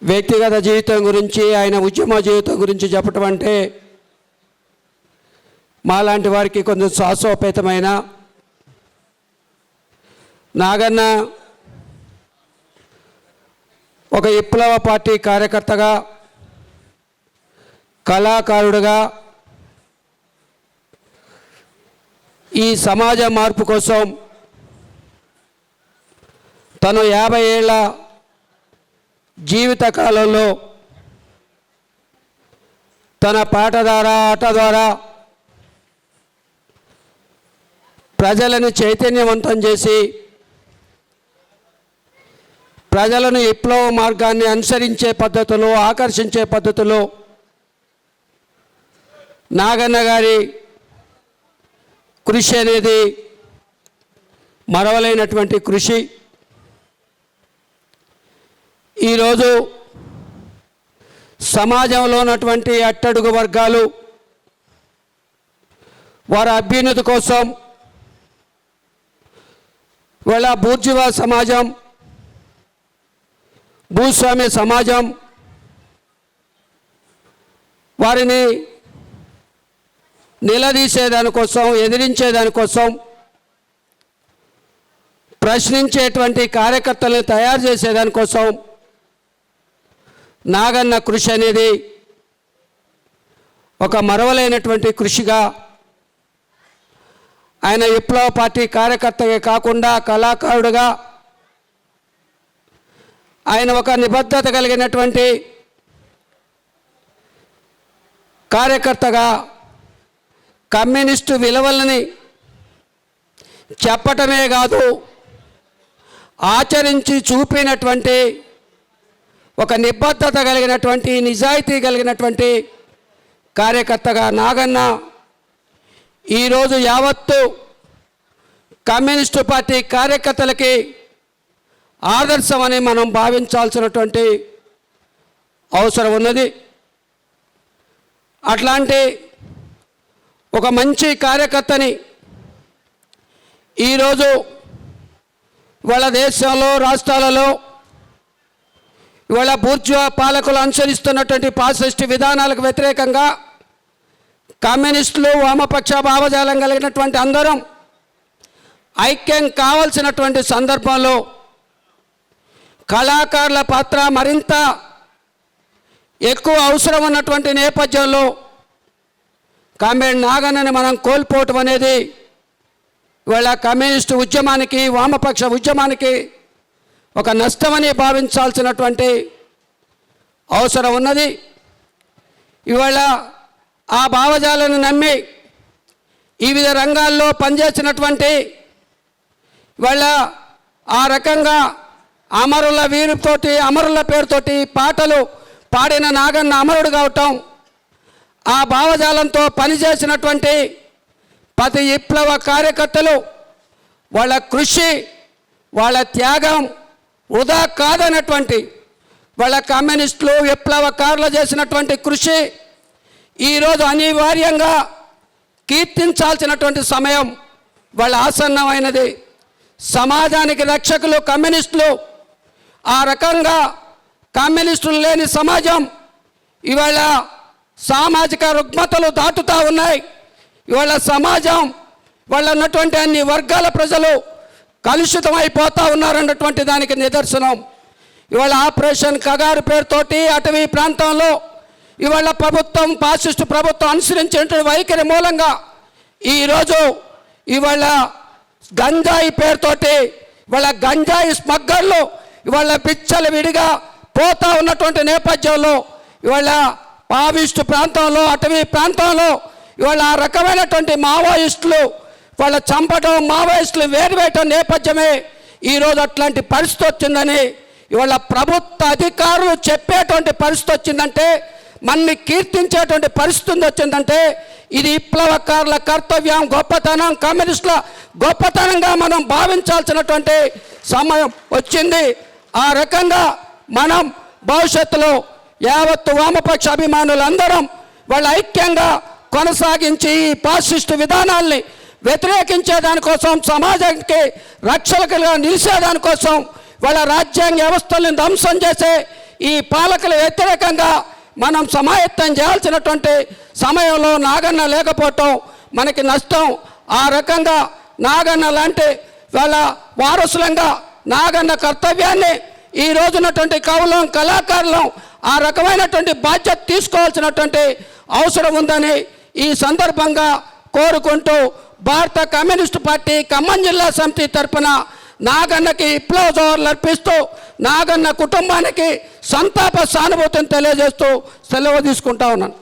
వ్యక్తిగత జీవితం గురించి, ఆయన ఉద్యమ జీవితం గురించి చెప్పటం అంటే మాలాంటి వారికి కొంచెం సాహసోపేతమైన. నాగన్న ఒక విప్లవ పార్టీ కార్యకర్తగా, కళాకారుడుగా ఈ సమాజ మార్పు కోసం తను 50 ఏళ్ల జీవిత కాలంలో తన పాట ద్వారా, ఆట ద్వారా ప్రజలను చైతన్యవంతం చేసి ప్రజలను విప్లవ మార్గాన్ని అనుసరించే పద్ధతిలో, ఆకర్షించే పద్ధతిలో నాగన్న గారి కృషి అనేది మరవలేనటువంటి కృషి. ఈరోజు సమాజంలో ఉన్నటువంటి అట్టడుగు వర్గాలు వారి అభ్యున్నతి కోసం వాళ్ళ బూర్జువా సమాజం, భూస్వామ్య సమాజం వారిని నిలదీసేదానికోసం, ఎదిరించేదానికోసం, ప్రశ్నించేటువంటి కార్యకర్తలను తయారు చేసేదానికోసం నాగన్న కృషి అనేది ఒక మరవలేనటువంటి కృషిగా, ఆయన విప్లవ పార్టీ కార్యకర్తగా కాకుండా కళాకారుడుగా ఆయన ఒక నిబద్ధత కలిగినటువంటి కార్యకర్తగా కమ్యూనిస్టు విలువలని చెప్పటమే కాదు, ఆచరించి చూపినటువంటి ఒక నిబద్ధత కలిగినటువంటి, నిజాయితీ కలిగినటువంటి కార్యకర్తగా నాగన్న ఈరోజు యావత్తు కమ్యూనిస్టు పార్టీ కార్యకర్తలకి ఆదర్శమని మనం భావించాల్సినటువంటి అవసరం ఉన్నది. అట్లాంటి ఒక మంచి కార్యకర్తని ఈరోజు వాళ్ళ దేశంలో, రాష్ట్రాలలో ఇవాళ బూర్జువా పాలకులు అనుసరిస్తున్నటువంటి ఫాసిస్ట్ విధానాలకు వ్యతిరేకంగా కమ్యూనిస్టులు, వామపక్ష భావజాలం కలిగినటువంటి అందరం ఐక్యం కావాల్సినటువంటి సందర్భంలో కళాకారుల పాత్ర మరింత ఎక్కువ అవసరం ఉన్నటువంటి నేపథ్యంలో కామ్రేడ్ నాగన్నని మనం కోల్పోవటం అనేది ఇవాళ కమ్యూనిస్టు ఉద్యమానికి, వామపక్ష ఉద్యమానికి ఒక నష్టమని భావించాల్సినటువంటి అవసరం ఉన్నది. ఇవాళ ఆ భావజాలను నమ్మి వివిధ రంగాల్లో పనిచేసినటువంటి ఇవాళ ఆ రకంగా అమరుల వీరుతోటి, అమరుల పేరుతోటి పాటలు పాడిన నాగన్న అమరుడు కావటం, ఆ భావజాలంతో పనిచేసినటువంటి ప్రతి విప్లవ కార్యకర్తలు వాళ్ళ కృషి, వాళ్ళ త్యాగం వృధా కాదన్నటువంటి, వాళ్ళ కమ్యూనిస్టులు విప్లవకారులు చేసినటువంటి కృషి ఈరోజు అనివార్యంగా కీర్తించాల్సినటువంటి సమయం వాళ్ళ ఆసన్నమైనది. సమాజానికి రక్షకులు కమ్యూనిస్టులు. ఆ రకంగా కమ్యూనిస్టులు లేని సమాజం ఇవాళ సామాజిక రుగ్మతలు దాటుతూ ఉన్నాయి. ఇవాళ సమాజం వాళ్ళ ఉన్నటువంటి అన్ని వర్గాల ప్రజలు కలుషితమైపోతూ ఉన్నారన్నటువంటి దానికి నిదర్శనం. ఇవాళ ఆపరేషన్ కగారు పేరుతోటి అటవీ ప్రాంతంలో ఇవాళ ప్రభుత్వం, ఫాసిస్టు ప్రభుత్వం అనుసరించినటువంటి వైఖరి మూలంగా ఈరోజు ఇవాళ గంజాయి పేరుతోటి ఇవాళ గంజాయి స్మగ్గర్లు ఇవాళ పిచ్చలు విడిగా పోతూ ఉన్నటువంటి నేపథ్యంలో ఇవాళ మావోయిస్టు ప్రాంతంలో, అటవీ ప్రాంతంలో ఇవాళ ఆ రకమైనటువంటి మావోయిస్టులు వాళ్ళ చంపడం, మావోయిస్టులు వేరువేయటం నేపథ్యమే ఈరోజు అట్లాంటి పరిస్థితి వచ్చిందని ఇవాళ ప్రభుత్వ అధికారులు చెప్పేటువంటి పరిస్థితి వచ్చిందంటే, మన్ని కీర్తించేటువంటి పరిస్థితి వచ్చిందంటే ఇది విప్లవకారుల కర్తవ్యం, గొప్పతనం, కమ్యూనిస్టుల గొప్పతనంగా మనం భావించాల్సినటువంటి సమయం వచ్చింది. ఆ రకంగా మనం భవిష్యత్తులో యావత్తు వామపక్ష అభిమానులందరం వాళ్ళ ఐక్యంగా కొనసాగించి ఈ ఫాసిస్టు విధానాల్ని వ్యతిరేకించేదానికోసం, సమాజానికి రక్షకులుగా నిలిచేదానికోసం, వాళ్ళ రాజ్యాంగ వ్యవస్థలను ధ్వంసం చేసే ఈ పాలకుల వ్యతిరేకంగా మనం సమాయత్తం చేయాల్సినటువంటి సమయంలో నాగన్న లేకపోవటం మనకి నష్టం. ఆ రకంగా నాగన్న లాంటి వాళ్ళ వారసులంగా నాగన్న కర్తవ్యాన్ని ఈ రోజునటువంటి కవులం కళాకారులం ఆ రకమైనటువంటి బాధ్యత తీసుకోవాల్సినటువంటి అవసరం ఉందని ఈ సందర్భంగా కోరుకుంటూ భారత కమ్యూనిస్టు పార్టీ ఖమ్మం జిల్లా సమితి తరపున నాగన్నకి విప్లవ జోహార్లు అర్పిస్తూ నాగన్న కుటుంబానికి సంతాప సానుభూతిని తెలియజేస్తూ సెలవు తీసుకుంటా ఉన్నాను.